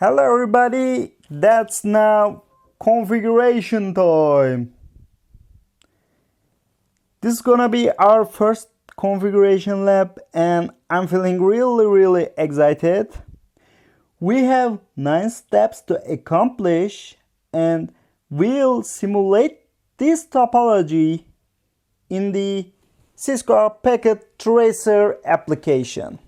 Hello everybody, that's now configuration time. This is gonna be our first configuration lab and I'm feeling really excited. We have 9 steps to accomplish and we'll simulate this topology in the Cisco Packet Tracer application.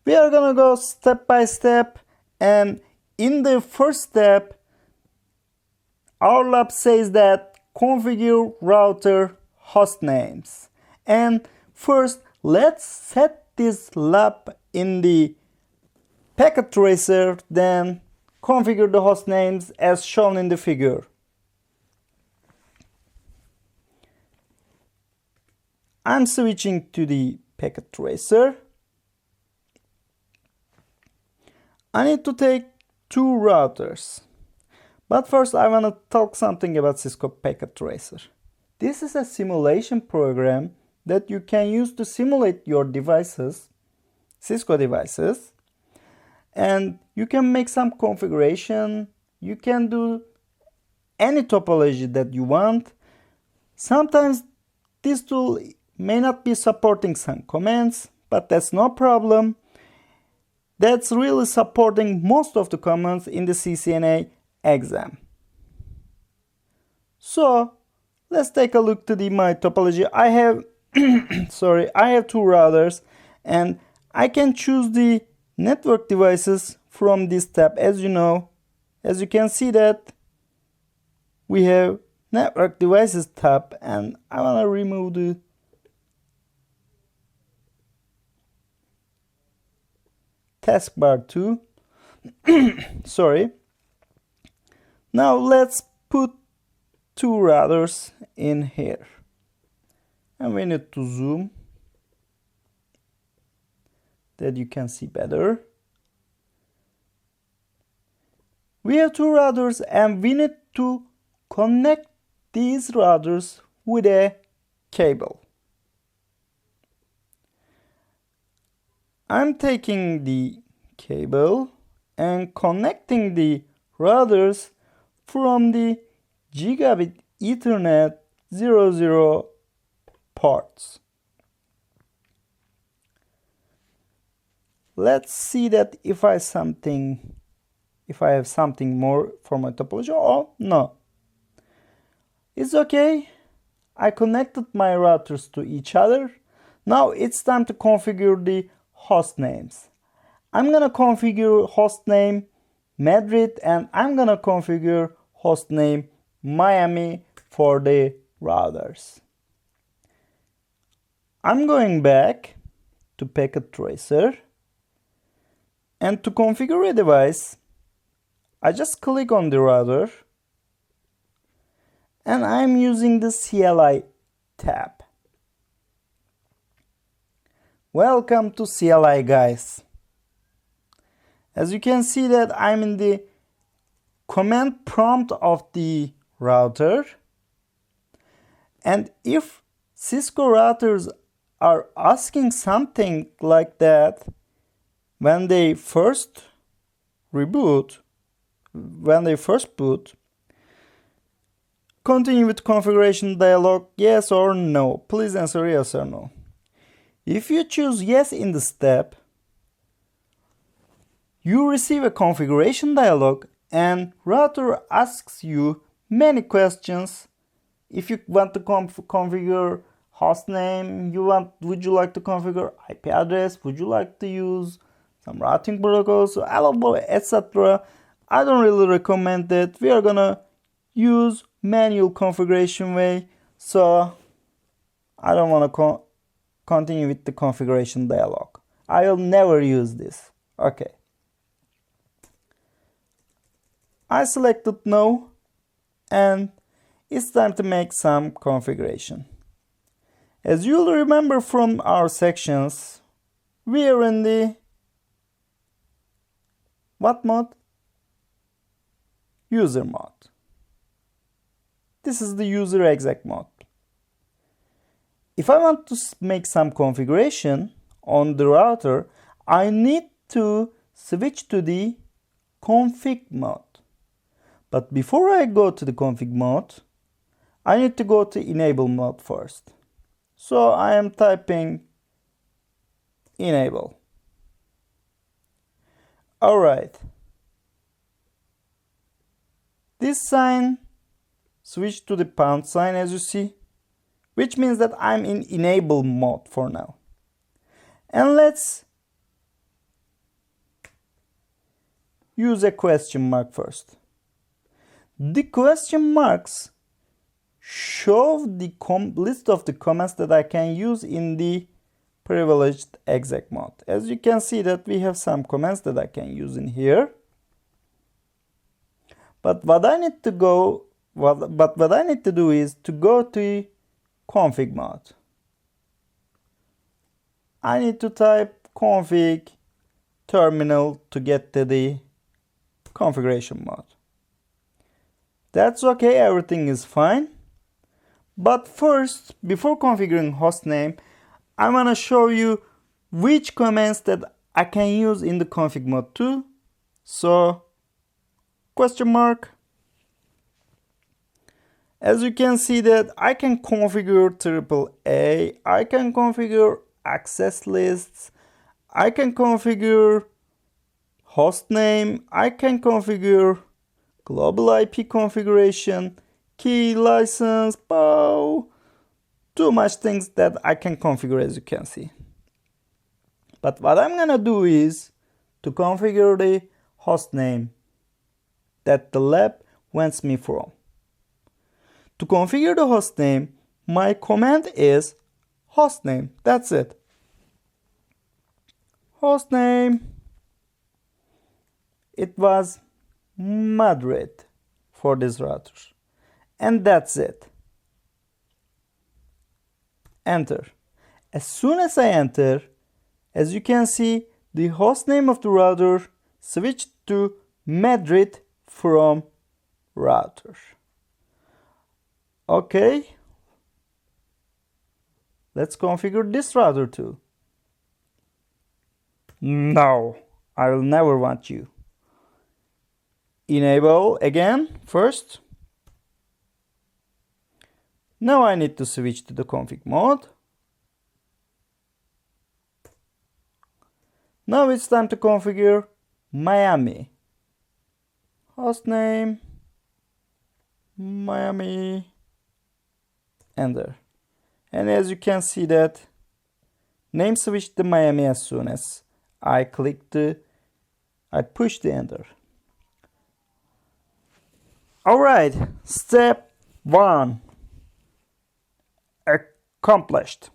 We are gonna go step by step, and in the first step our lab says that configure router host names. And first let's set this lab in the packet tracer, then configure the host names as shown in the figure. I'm switching to the packet tracer. I need to take 2 routers. But first I want to talk something about Cisco Packet Tracer. This is a simulation program that you can use to simulate your devices, Cisco devices. And you can make some configuration. You can do any topology that you want. Sometimes this tool may not be supporting some commands, but that's no problem. That's really supporting most of the commands in the CCNA exam. So let's take a look to my topology. I have I have 2 routers and I can choose the network devices from this tab. As you can see that we have network devices tab, and I want to remove the taskbar too. Now let's put 2 routers in here, and we need to zoom that you can see better. We have 2 routers and we need to connect these routers with a cable. I'm taking the cable and connecting the routers from the Gigabit Ethernet 00 ports. Let's see that if I have something more for my topology. Oh no, it's okay. I connected my routers to each other. Now it's time to configure the host names. I'm gonna configure host name Madrid and I'm gonna configure host name Miami for the routers. I'm going back to Packet Tracer, and to configure a device I just click on the router and I'm using the CLI tab. Welcome to CLI, guys. As you can see that I'm in the command prompt of the router, and if Cisco routers are asking something like that when they first boot, continue with configuration dialog, yes or no. Please answer yes or no. If you choose yes in the step, you receive a configuration dialog and router asks you many questions. If you want to configure host name, would you like to configure IP address, would you like to use some routing protocols, etc. I don't really recommend that. We are gonna use manual configuration way, so I don't want to continue with the configuration dialog. I will never use this. Okay. I selected no, and it's time to make some configuration. As you'll remember from our sections, we are in the what mode? User mode. This is the user exec mode. If I want to make some configuration on the router, I need to switch to the config mode. But before I go to the config mode, I need to go to enable mode first. So I am typing enable. Alright. This sign switched to the pound sign, as you see, which means that I'm in enable mode for now. And let's use a question mark first. The question marks show the list of the commands that I can use in the privileged exec mode. As you can see that we have some commands that I can use in here. But what I need to do is to go to config mode. I need to type config terminal to get to the configuration mode. That's okay, everything is fine. But first, before configuring hostname, I want to show you which commands that I can use in the config mode too. So, question mark. As you can see that I can configure AAA, I can configure access lists, I can configure hostname, I can configure global IP configuration, key license, too much things that I can configure, as you can see. But what I'm gonna do is to configure the hostname that the lab wants me from. To configure the hostname, my command is hostname. That's it. Hostname. It was Madrid for this router. And that's it. Enter. As soon as I enter, as you can see, the hostname of the router switched to Madrid from router. Okay. Let's configure this router too. No, I will never want you. Enable again first. Now I need to switch to the config mode. Now it's time to configure Miami. Hostname, Miami, enter. And as you can see that name switched to Miami as soon as I pushed the enter. Alright, step 1 accomplished.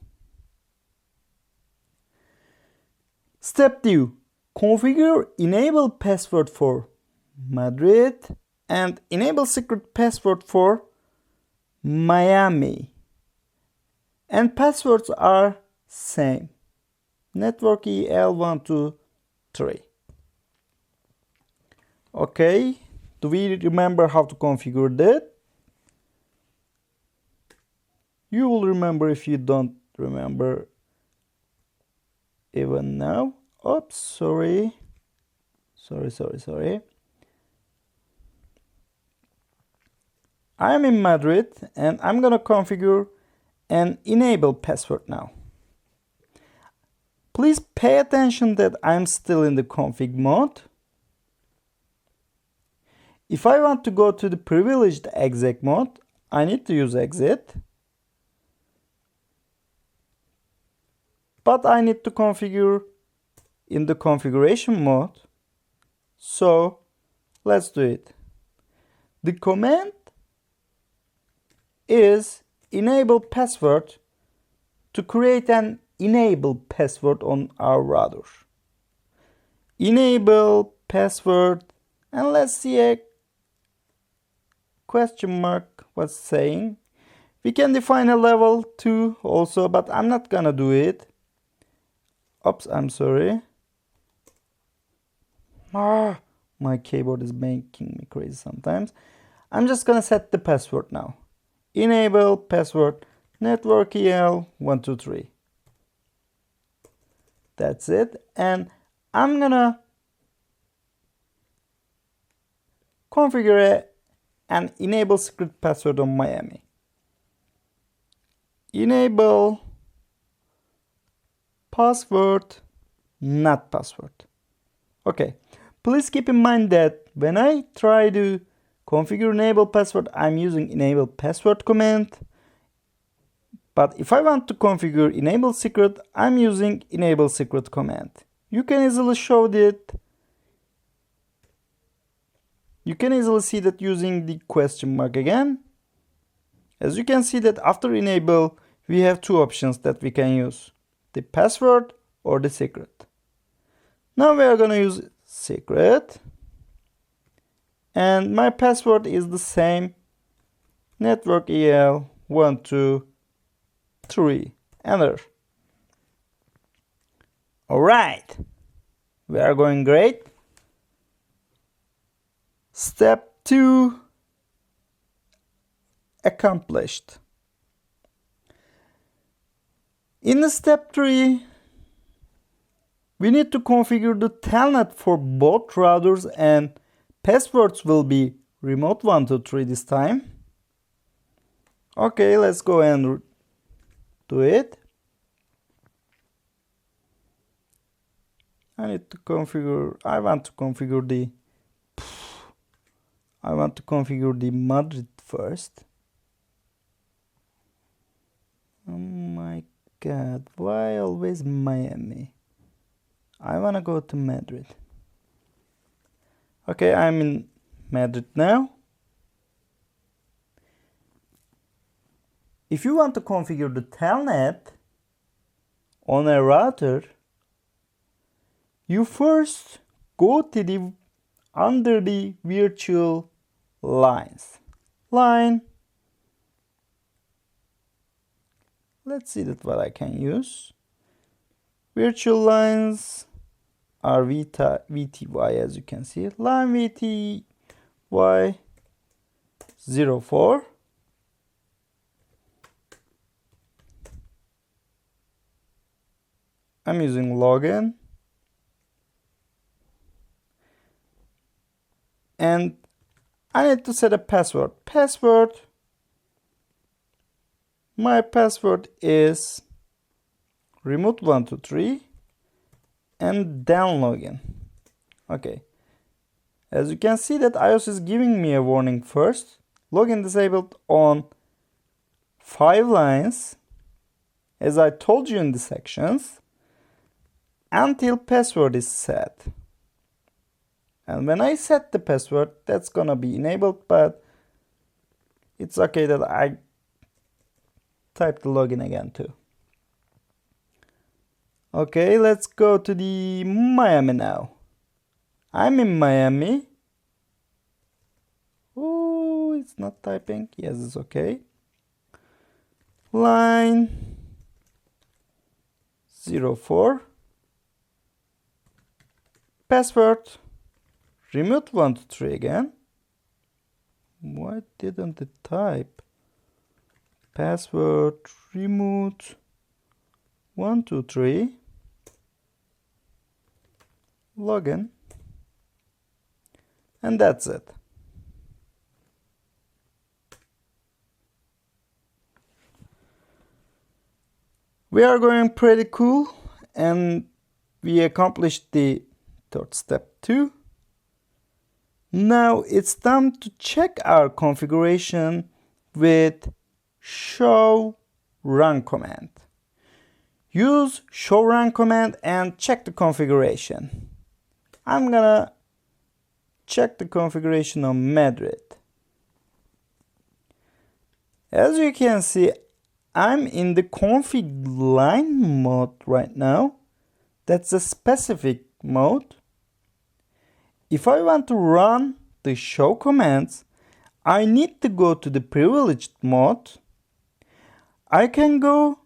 Step 2, configure enable password for Madrid and enable secret password for Miami. And passwords are same. Network EL123. Okay, do we remember how to configure that? You will remember if you don't remember even now. Oops, sorry. I'm in Madrid and I'm gonna configure an enable password now. Please pay attention that I'm still in the config mode. If I want to go to the privileged exec mode, I need to use exit. But I need to configure in the configuration mode. So let's do it. The command is enable password to create an enable password on our router. Enable password, and let's see a question mark what's saying. We can define a level 2 also, but I'm not gonna do it. Oops, I'm sorry. My keyboard is making me crazy sometimes. I'm just gonna set the password now. Enable password network EL123. That's it. And I'm gonna configure an enable secret password on Miami. Enable password, not password. Okay, please keep in mind that when I try to configure enable password, I'm using enable password command. But if I want to configure enable secret, I'm using enable secret command. You can easily show that. You can easily see that using the question mark again. As you can see that after enable, we have two options that we can use. The password or the secret. Now we are going to use secret. And my password is the same. Network EL 123. Enter. Alright. We are going great. Step 2 accomplished. In step 3, we need to configure the telnet for both routers, and passwords will be remote 123 this time. Okay, let's go and do it. I want to configure the Madrid first. Oh my god, why always Miami? I wanna go to Madrid. Okay, I'm in Madrid now. If you want to configure the telnet on a router, you first go to under the virtual lines. Let's see what I can use. Virtual lines are VTY, as you can see. Line VTY 04. I'm using login. And I need to set a password. My password is remote123 and then login. Okay. As you can see that iOS is giving me a warning first. Login disabled on 5 lines, as I told you in the sections, until password is set. And when I set the password, that's gonna be enabled, but it's okay that I type the login again too. Okay, let's go to the Miami now. I'm in Miami. Oh, it's not typing. Yes, it's okay. Line 04. Password remote123 again. Why didn't it type? Password remote123. Login. And that's it. We are going pretty cool, and we accomplished the third step too. Now it's time to check our configuration with show run command. Use show run command and check the configuration. I'm gonna check the configuration on Madrid. As you can see, I'm in the config line mode right now. That's a specific mode. If I want to run the show commands, I need to go to the privileged mode. I can go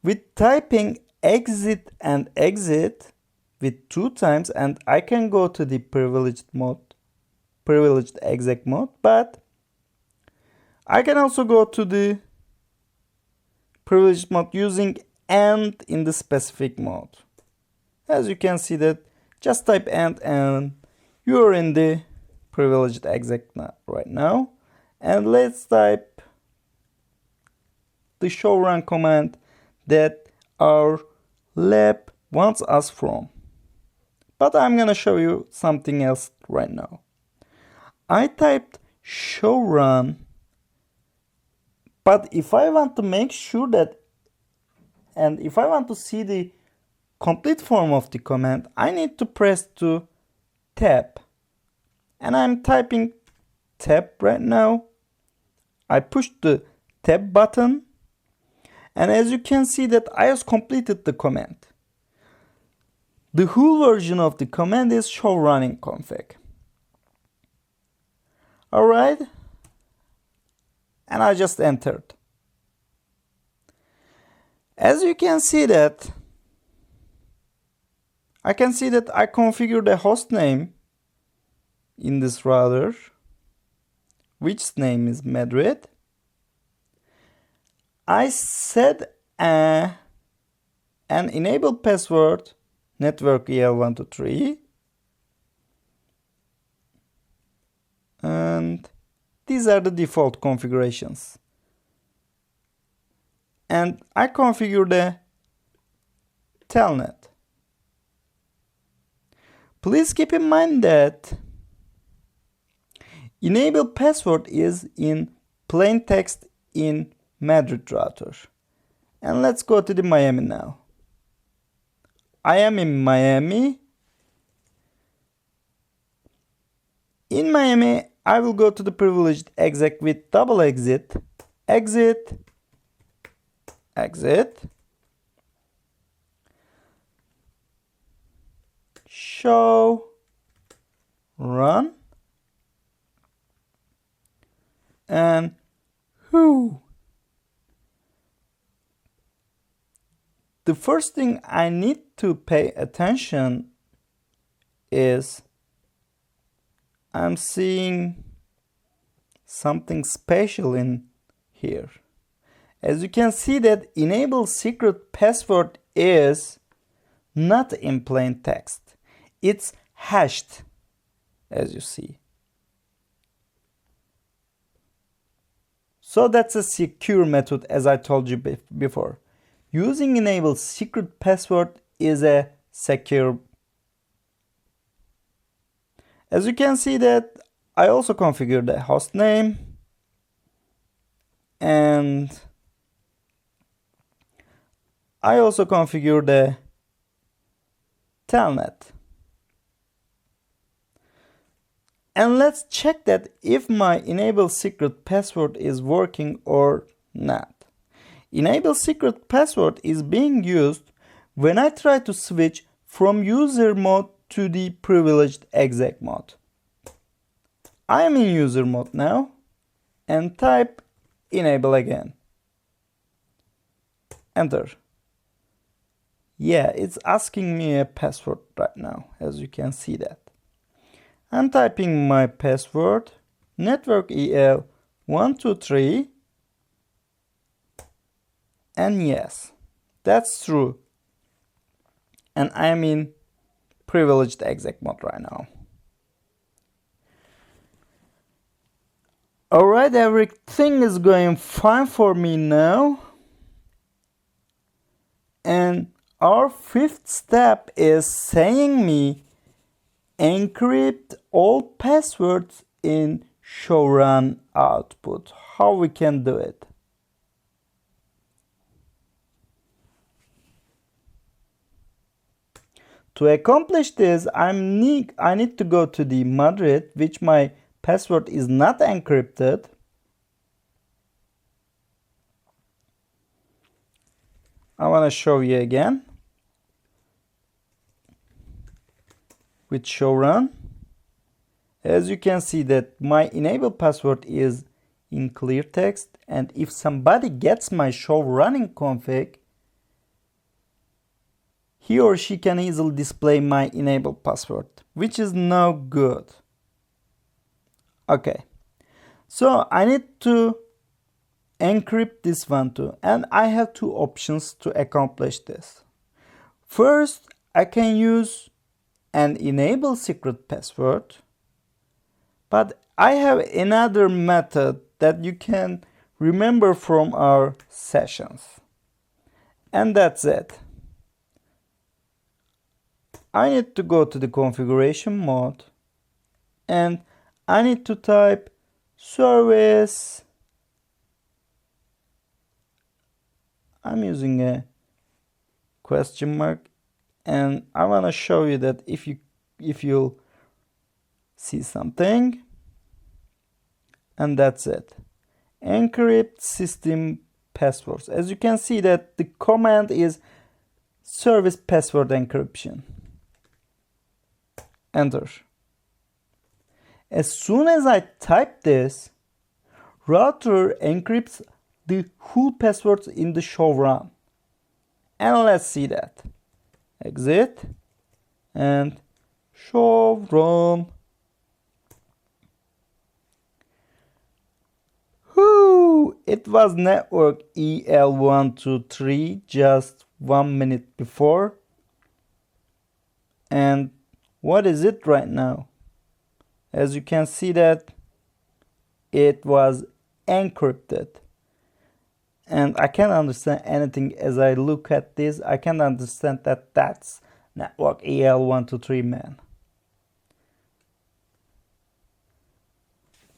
with typing exit and exit with 2 times, and I can go to the privileged exec mode, but I can also go to the privileged mode using end in the specific mode. As you can see that just type end and you're in the privileged exec right now, and let's type the show run command that our lab wants us from. But I'm gonna show you something else right now. I typed show run, but if I want to make sure that, and if I want to see the complete form of the command, I need to press to tab. And I'm typing tab right now. I pushed the tab button, and as you can see that I have completed the command. The whole version of the command is show running config. Alright, and I just entered. As you can see that, I can see that I configured a host name in this router, which name is Madrid. I set an enable password network EL123, and these are the default configurations. And I configured a telnet. Please keep in mind that enable password is in plain text in Madrid router. And let's go to the Miami now. I am in Miami. In Miami, I will go to the privileged exec with double exit, exit, exit, show, run, and who. The first thing I need to pay attention is I'm seeing something special in here. As you can see that enable secret password is not in plain text. It's hashed, as you see. So that's a secure method, as I told you before. Using enable secret password is a secure. As you can see that I also configured the host name and I also configured the telnet. And let's check that if my enable secret password is working or not. Enable secret password is being used when I try to switch from user mode to the privileged exec mode. I am in user mode now and type enable again. Enter. Yeah, it's asking me a password right now, as you can see that. I'm typing my password, network EL123, and yes, that's true. And I'm in privileged exec mode right now. Alright, everything is going fine for me now. And our fifth step is saying me encrypt all passwords in show run output. How we can do it? To accomplish this, I need to go to the Madrid, which my password is not encrypted. I want to show you again with show run. As you can see that my enable password is in clear text, and if somebody gets my show running config, he or she can easily display my enable password, which is no good. Okay, so I need to encrypt this one too, and I have two options to accomplish this. First, I can use an enable secret password, But I have another method that you can remember from our sessions. And that's it. I need to go to the configuration mode and I need to type service. I'm using a question mark, and I want to show you that if you'll see something, and that's it. Encrypt system passwords. As you can see that the command is service password encryption. Enter. As soon as I type this, router encrypts the whole passwords in the show run. And let's see that. Exit and show run. Whoo! It was network EL123 just 1 minute before. And what is it right now? As you can see that it was encrypted. And I can't understand anything as I look at this. I can't understand that that's network EL123, man.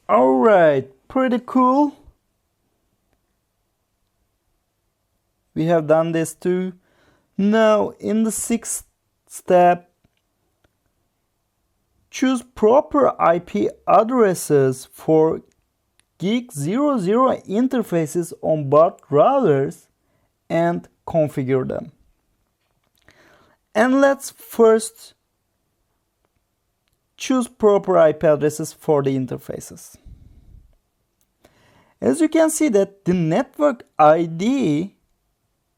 Alright, pretty cool. We have done this too. Now in the 6th step, choose proper IP addresses for Gig00 interfaces on both routers and configure them. And let's first choose proper IP addresses for the interfaces. As you can see that the network ID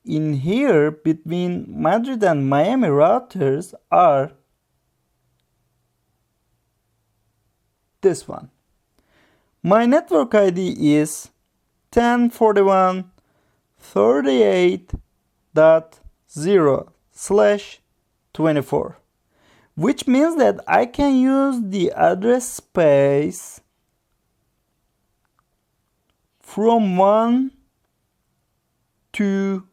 in here between Madrid and Miami routers are this one. My network ID is 1041.38.0/24, which means that I can use the address space from 1 to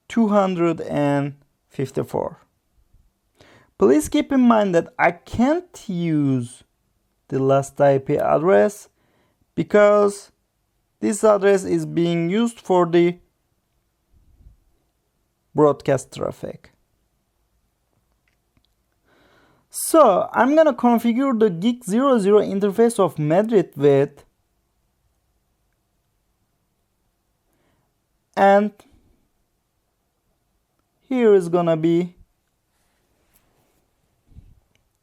254. Please keep in mind that I can't use the last IP address because this address is being used for the broadcast traffic. So I'm gonna configure the Gig00 interface of Madrid with, and here is gonna be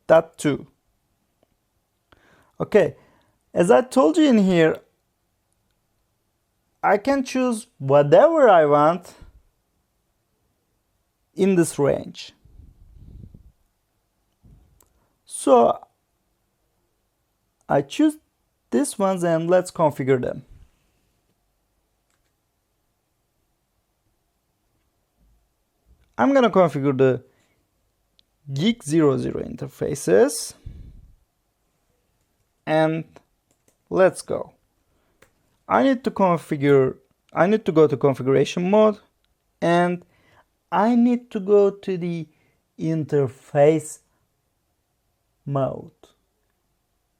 that too. Okay, as I told you in here, I can choose whatever I want in this range. So I choose these ones and let's configure them. I'm gonna configure the Gig00 interfaces and let's go. I need to go to configuration mode and I need to go to the interface mode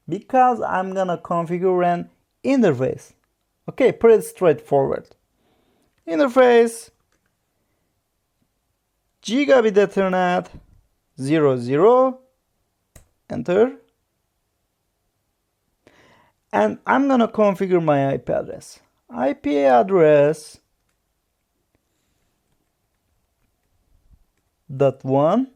because I'm gonna configure an interface. Okay, pretty straightforward. Interface Gigabit Ethernet 00, enter, and I'm gonna configure my IP address. IP address .1,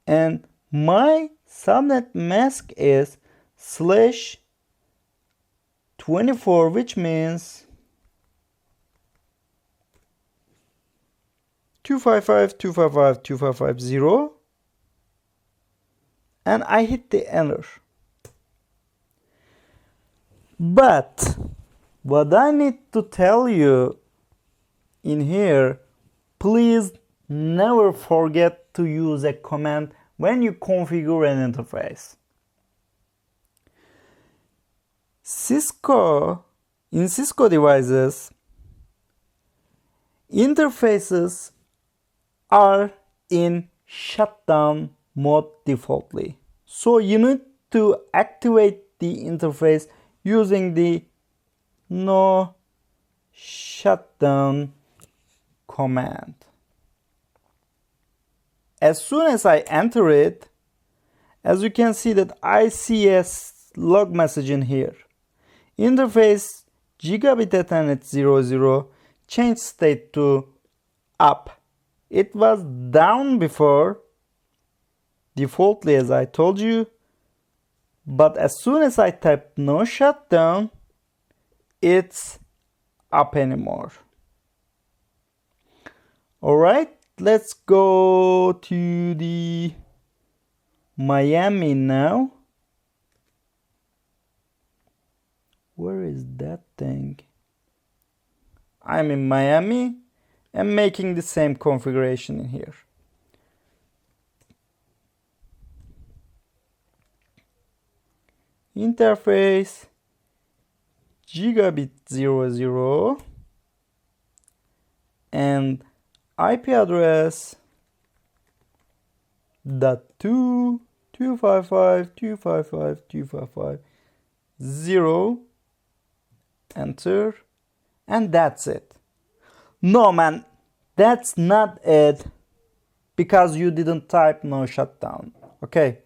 and my subnet mask is /24, which means 255.255.255.0, and I hit the enter. But what I need to tell you in here, please never forget to use a command when you configure an interface. In Cisco devices, interfaces are in shutdown mode defaultly. So you need to activate the interface using the no shutdown command. As soon as I enter it, as you can see that I see a log message in here. Interface gigabit Ethernet 00 change state to up. It was down before, defaultly as I told you, but as soon as I type no shutdown, it's up anymore. Alright, let's go to the Miami now. Where is that thing? I'm in Miami and making the same configuration in here. Interface gigabit 00 and IP address .2.255.255.255.0. Enter, and that's it. No man, that's not it, because you didn't type no shutdown. Okay,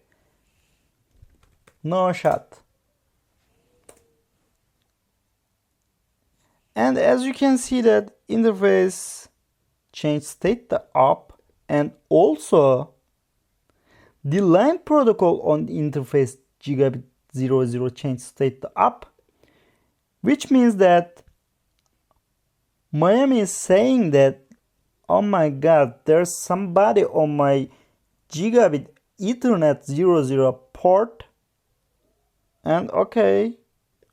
no shut. And as you can see that interface change state to up, and also the line protocol on the interface gigabit 00 change state to up, which means that Miami is saying that, oh my god, there's somebody on my gigabit Ethernet 00 port, and okay,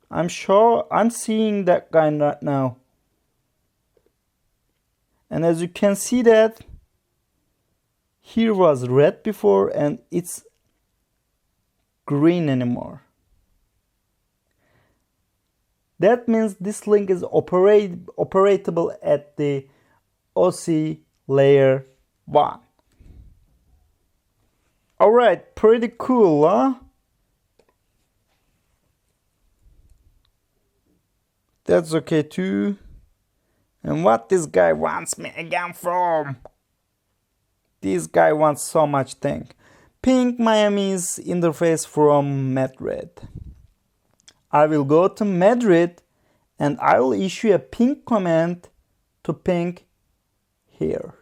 I'm sure I'm seeing that guy right now. And as you can see that here was red before and it's green anymore. That means this link is operatable at the OC layer 1. Alright, pretty cool, huh? That's okay too. And what this guy wants me again from? This guy wants so much thing. Ping Miami's interface from Madrid. I will go to Madrid and I will issue a ping command to ping here.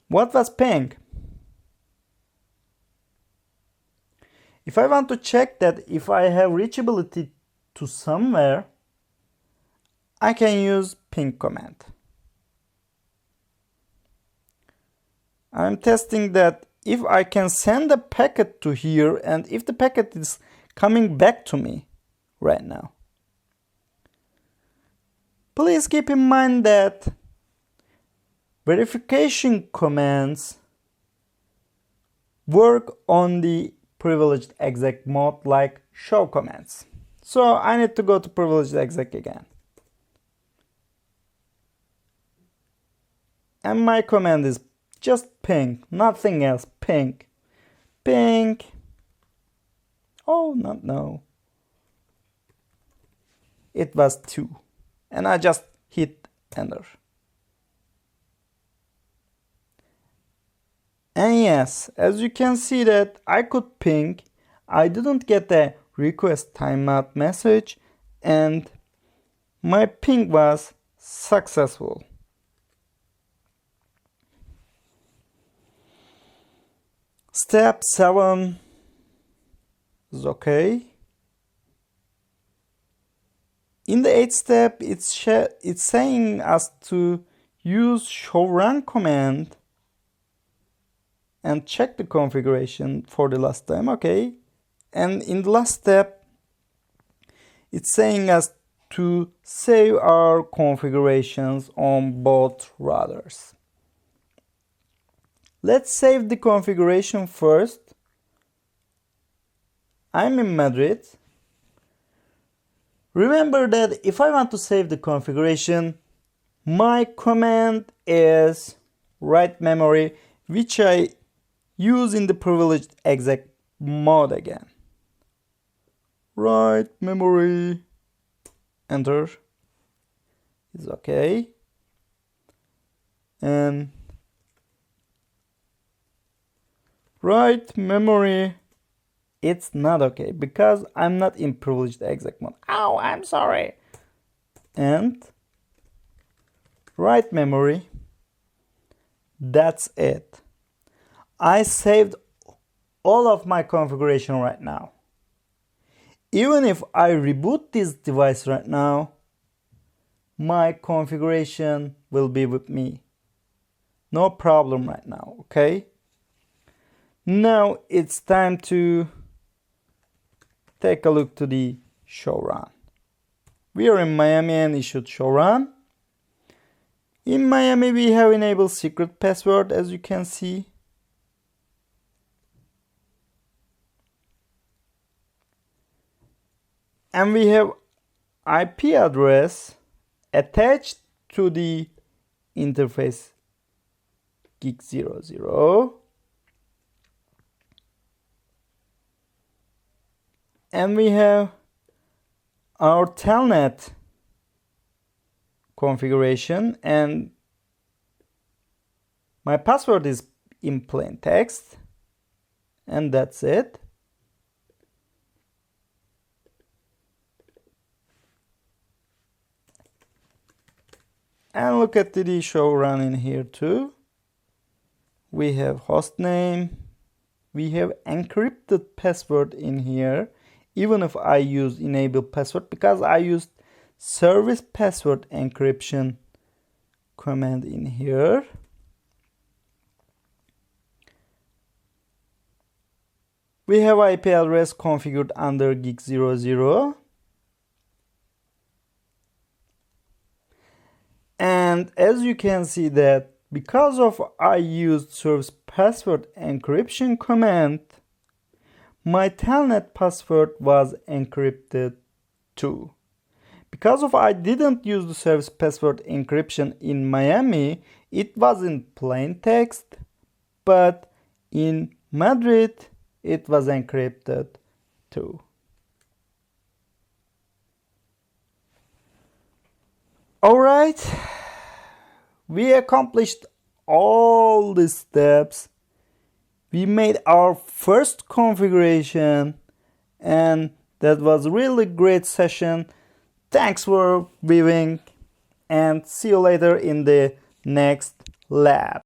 What was ping? If I want to check that if I have reachability to somewhere, I can use ping command. I'm testing that if I can send a packet to here and if the packet is coming back to me right now. Please keep in mind that verification commands work on the privileged exec mode like show commands. So I need to go to privileged exec again. And my command is just ping, nothing else, ping. Ping. Oh, no. It was 2. And I just hit enter. And yes, as you can see that I could ping. I didn't get a request timeout message and my ping was successful. Step 7 is okay. In the 8th step, it's saying us to use show run command and check the configuration for the last time, okay. And in the last step, it's saying us to save our configurations on both routers. Let's save the configuration first. I'm in Madrid. Remember that if I want to save the configuration, my command is write memory, which I use in the privileged exec mode again. Write memory, enter, is okay. And write memory, it's not okay because I'm not in privileged exec mode. Oh, I'm sorry. And write memory, that's it. I saved all of my configuration right now. Even if I reboot this device right now, my configuration will be with me. No problem right now, okay? Now it's time to take a look to the show run. We are in Miami and issued show run. In Miami, we have enabled secret password, as you can see. And we have IP address attached to the interface gig00. And we have our telnet configuration, and my password is in plain text, and that's it. And look at the show run in here too. We have host name. We have encrypted password in here. Even if I use enable password, because I used service password encryption command in here. We have IP address configured under gig00. And as you can see that because of I used service password encryption command, my telnet password was encrypted too. Because of I didn't use the service password encryption in Miami, it was in plain text, but in Madrid, it was encrypted too. Alright, we accomplished all the steps. We made our first configuration, and that was a really great session. Thanks for viewing, and see you later in the next lab.